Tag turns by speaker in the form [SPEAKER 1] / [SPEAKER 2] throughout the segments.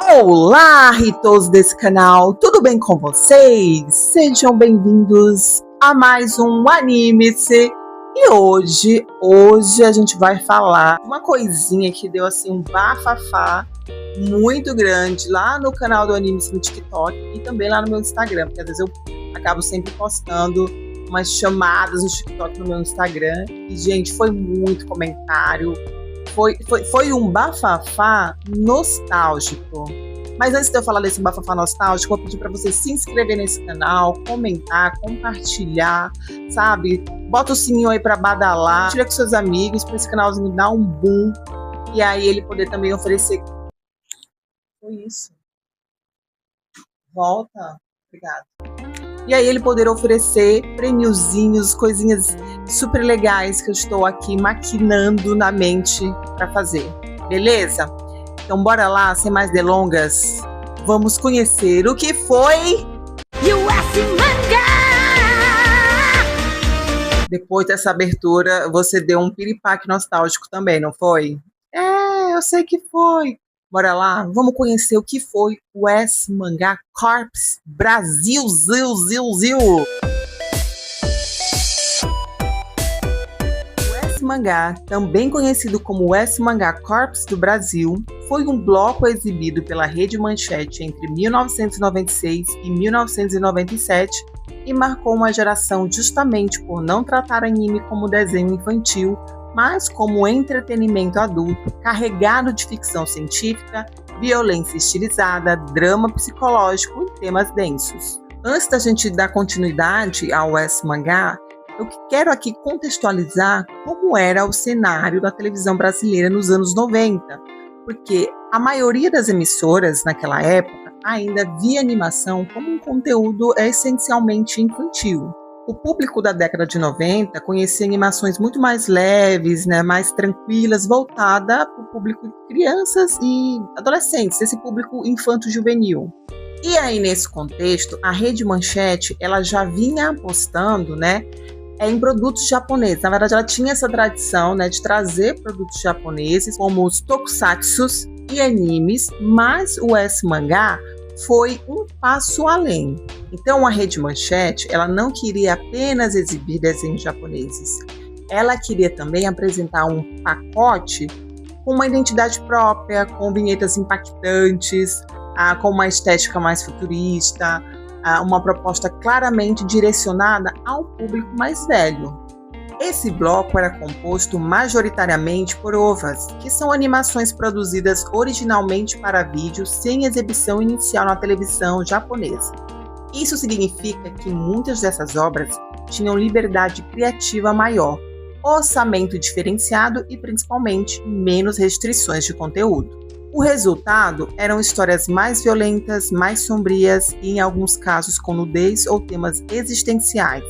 [SPEAKER 1] Olá, Ritos desse canal, tudo bem com vocês? Sejam bem-vindos a mais um Anime-se. E hoje a gente vai falar de uma coisinha que deu assim um bafafá muito grande lá no canal do Anime-se no TikTok e também lá no meu Instagram, porque às vezes eu acabo sempre postando umas chamadas no TikTok no meu Instagram e, gente, foi muito comentário. Foi um bafafá nostálgico. Mas antes de eu falar desse bafafá nostálgico, eu vou pedir para você se inscrever nesse canal, comentar, compartilhar, sabe? Bota o sininho aí para badalar, tira com seus amigos, para esse canalzinho dar um boom. E aí ele poder também oferecer. Foi isso. Volta. Obrigada. E aí ele poder oferecer prêmiozinhos, coisinhas super legais que eu estou aqui maquinando na mente para fazer. Beleza? Então bora lá, sem mais delongas, vamos conhecer o que foi US Mangá! Depois dessa abertura, você deu um piripaque nostálgico também, não foi? É, eu sei que foi. Bora lá, vamos conhecer o que foi o US Mangá Corps Brasil, Zil. O US Mangá, também conhecido como US Mangá Corps do Brasil, foi um bloco exibido pela Rede Manchete entre 1996 e 1997 e marcou uma geração justamente por não tratar anime como desenho infantil, mas como entretenimento adulto, carregado de ficção científica, violência estilizada, drama psicológico e temas densos. Antes da gente dar continuidade ao US Mangá, eu quero aqui contextualizar como era o cenário da televisão brasileira nos anos 90, porque a maioria das emissoras naquela época ainda via animação como um conteúdo essencialmente infantil. O público da década de 90 conhecia animações muito mais leves, mais tranquilas, voltada para o público de crianças e adolescentes, esse público infanto-juvenil. E aí, nesse contexto, a Rede Manchete ela já vinha apostando em produtos japoneses. Na verdade, ela tinha essa tradição de trazer produtos japoneses, como os tokusatsus e animes, mas o US Mangá foi um passo além. Então a Rede Manchete ela não queria apenas exibir desenhos japoneses, ela queria também apresentar um pacote com uma identidade própria, com vinhetas impactantes, com uma estética mais futurista, uma proposta claramente direcionada ao público mais velho. Esse bloco era composto majoritariamente por OVAs, que são animações produzidas originalmente para vídeo sem exibição inicial na televisão japonesa. Isso significa que muitas dessas obras tinham liberdade criativa maior, orçamento diferenciado e principalmente menos restrições de conteúdo. O resultado eram histórias mais violentas, mais sombrias e, em alguns casos, com nudez ou temas existenciais.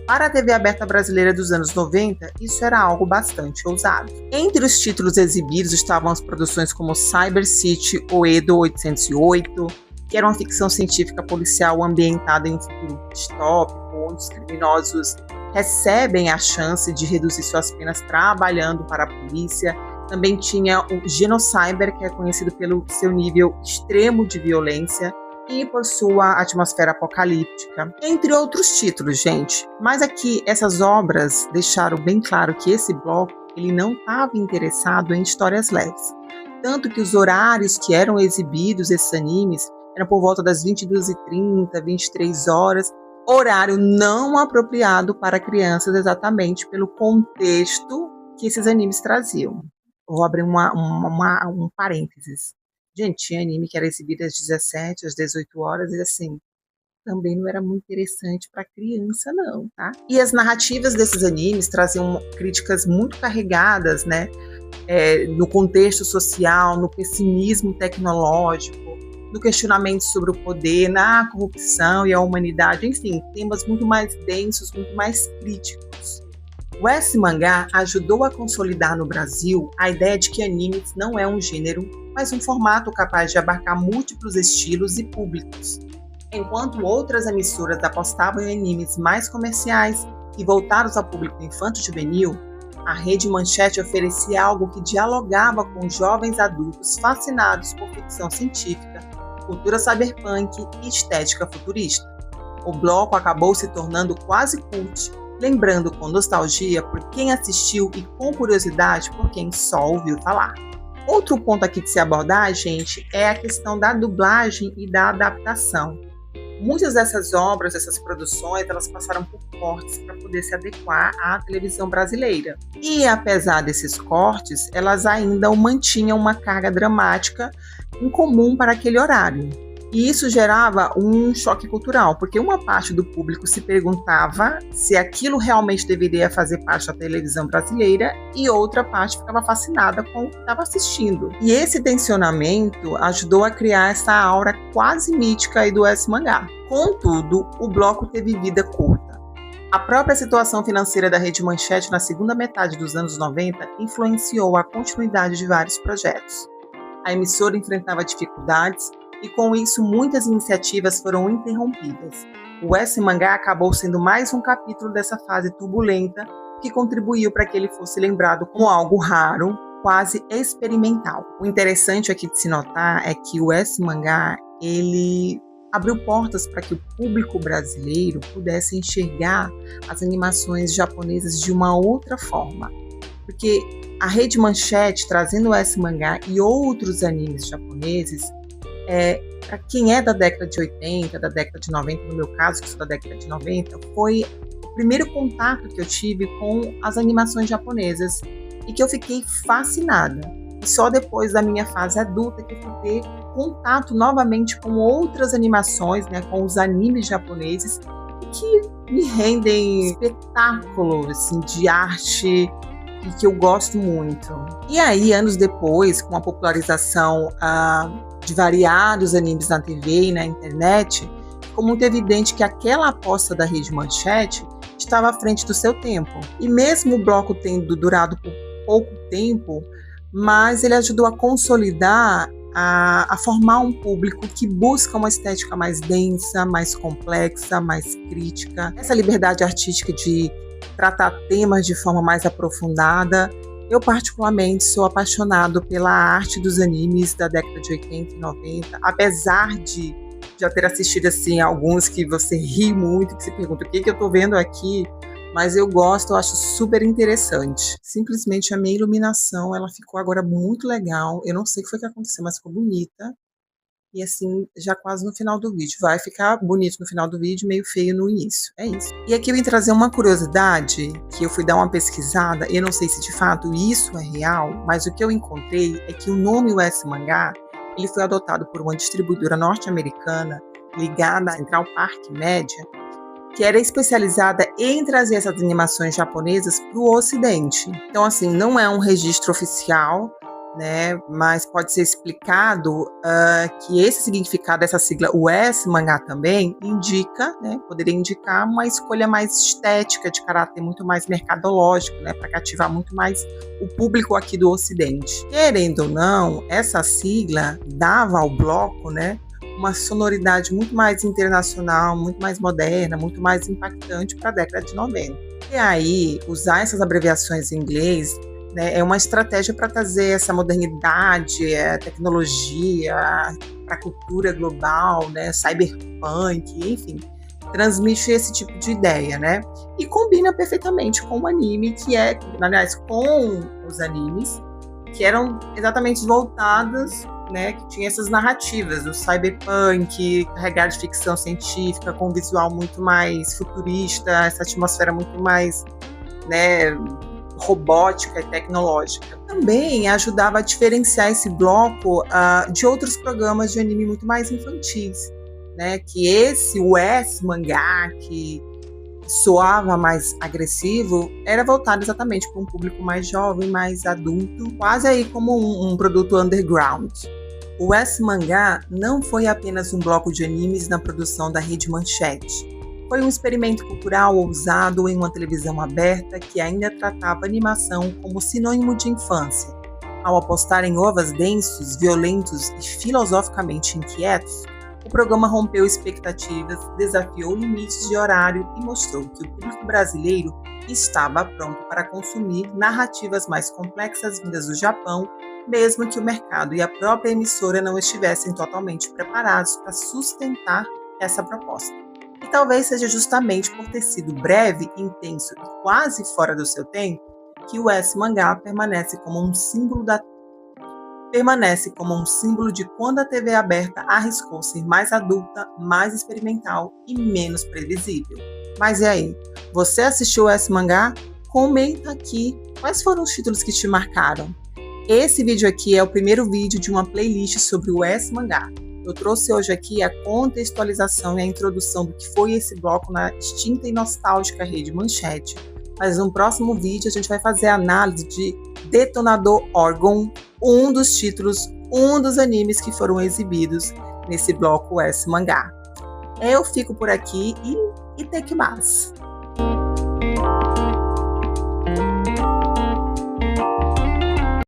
[SPEAKER 1] Para a TV aberta brasileira dos anos 90, isso era algo bastante ousado. Entre os títulos exibidos estavam as produções como Cyber City Oedo 808, que era uma ficção científica policial ambientada em um futuro distópico, onde os criminosos recebem a chance de reduzir suas penas trabalhando para a polícia. Também tinha o Genocyber, que é conhecido pelo seu nível extremo de violência e por sua atmosfera apocalíptica, entre outros títulos, gente. Mas aqui, essas obras deixaram bem claro que esse bloco ele não estava interessado em histórias leves. Tanto que os horários que eram exibidos esses animes eram por volta das 22h30, 23 horas, horário não apropriado para crianças exatamente pelo contexto que esses animes traziam. Vou abrir um parênteses. Gente, tinha anime que era exibido às 17, às 18 horas, e assim, também não era muito interessante para criança, não, tá? E as narrativas desses animes traziam críticas muito carregadas, no contexto social, no pessimismo tecnológico, no questionamento sobre o poder, na corrupção e a humanidade, enfim, temas muito mais densos, muito mais críticos. O US Mangá ajudou a consolidar no Brasil a ideia de que animes não é um gênero, mas um formato capaz de abarcar múltiplos estilos e públicos. Enquanto outras emissoras apostavam em animes mais comerciais e voltados ao público infanto-juvenil, a Rede Manchete oferecia algo que dialogava com jovens adultos fascinados por ficção científica, cultura cyberpunk e estética futurista. O bloco acabou se tornando quase cult, lembrando com nostalgia por quem assistiu e com curiosidade por quem só ouviu falar. Outro ponto aqui de se abordar, gente, é a questão da dublagem e da adaptação. Muitas dessas obras, dessas produções, elas passaram por cortes para poder se adequar à televisão brasileira. E apesar desses cortes, elas ainda mantinham uma carga dramática incomum para aquele horário. E isso gerava um choque cultural, porque uma parte do público se perguntava se aquilo realmente deveria fazer parte da televisão brasileira e outra parte ficava fascinada com o que estava assistindo. E esse tensionamento ajudou a criar essa aura quase mítica aí do S-Mangá. Contudo, o bloco teve vida curta. A própria situação financeira da Rede Manchete na segunda metade dos anos 90 influenciou a continuidade de vários projetos. A emissora enfrentava dificuldades e com isso muitas iniciativas foram interrompidas. O S-Mangá acabou sendo mais um capítulo dessa fase turbulenta que contribuiu para que ele fosse lembrado como algo raro, quase experimental. O interessante aqui de se notar é que o S-Mangá, ele abriu portas para que o público brasileiro pudesse enxergar as animações japonesas de uma outra forma. Porque a Rede Manchete, trazendo o S-Mangá e outros animes japoneses, para quem é da década de 80, da década de 90, no meu caso, que sou da década de 90, foi o primeiro contato que eu tive com as animações japonesas e que eu fiquei fascinada. E só depois da minha fase adulta que eu fui ter contato novamente com outras animações, né, com os animes japoneses, que me rendem espetáculo assim, de arte e que eu gosto muito. E aí, anos depois, com a popularização de variados animes na TV e na internet, ficou muito evidente que aquela aposta da Rede Manchete estava à frente do seu tempo. E mesmo o bloco tendo durado por pouco tempo, mas ele ajudou a consolidar, a formar um público que busca uma estética mais densa, mais complexa, mais crítica. Essa liberdade artística de tratar temas de forma mais aprofundada. Eu particularmente sou apaixonado pela arte dos animes da década de 80 e 90, apesar de já ter assistido assim, alguns que você ri muito, que se pergunta o que eu estou vendo aqui, mas eu gosto, eu acho super interessante. Simplesmente a minha iluminação, ela ficou agora muito legal, eu não sei o que foi que aconteceu, mas ficou bonita. E assim, já quase no final do vídeo. Vai ficar bonito no final do vídeo, meio feio no início. É isso. E aqui eu vim trazer uma curiosidade, que eu fui dar uma pesquisada, eu não sei se de fato isso é real, mas o que eu encontrei é que o nome S-Mangá, ele foi adotado por uma distribuidora norte-americana ligada à Central Park Media, que era especializada em trazer essas animações japonesas para o Ocidente. Então, assim, não é um registro oficial, né, mas pode ser explicado que esse significado, essa sigla, o S-Mangá também, indica, né, poderia indicar uma escolha mais estética, de caráter muito mais mercadológico, né, para cativar muito mais o público aqui do Ocidente. Querendo ou não, essa sigla dava ao bloco, né, uma sonoridade muito mais internacional, muito mais moderna, muito mais impactante para a década de 90. E aí, usar essas abreviações em inglês, né, é uma estratégia para trazer essa modernidade, tecnologia, para a cultura global, né, cyberpunk, enfim, transmite esse tipo de ideia, né? E combina perfeitamente com o anime, que é, aliás, com os animes, que eram exatamente voltados, né, que tinha essas narrativas do cyberpunk, carregado de ficção científica, com um visual muito mais futurista, essa atmosfera muito mais, né, robótica e tecnológica. Também ajudava a diferenciar esse bloco de outros programas de anime muito mais infantis, né? Que o S-Mangá, que soava mais agressivo, era voltado exatamente para um público mais jovem, mais adulto, quase aí como um produto underground. O S-Mangá não foi apenas um bloco de animes na produção da Rede Manchete. Foi um experimento cultural ousado em uma televisão aberta que ainda tratava a animação como sinônimo de infância. Ao apostar em ovas densos, violentos e filosoficamente inquietos, o programa rompeu expectativas, desafiou limites de horário e mostrou que o público brasileiro estava pronto para consumir narrativas mais complexas vindas do Japão, mesmo que o mercado e a própria emissora não estivessem totalmente preparados para sustentar essa proposta. E talvez seja justamente por ter sido breve, intenso e quase fora do seu tempo que o S-Mangá permanece como um símbolo de quando a TV aberta arriscou ser mais adulta, mais experimental e menos previsível. Mas e aí? Você assistiu o S-Mangá? Comenta aqui quais foram os títulos que te marcaram. Esse vídeo aqui é o primeiro vídeo de uma playlist sobre o S-Mangá. Eu trouxe hoje aqui a contextualização e a introdução do que foi esse bloco na extinta e nostálgica Rede Manchete. Mas no próximo vídeo a gente vai fazer a análise de Detonador Orgon, um dos títulos, um dos animes que foram exibidos nesse bloco S-Mangá. Eu fico por aqui e take mais.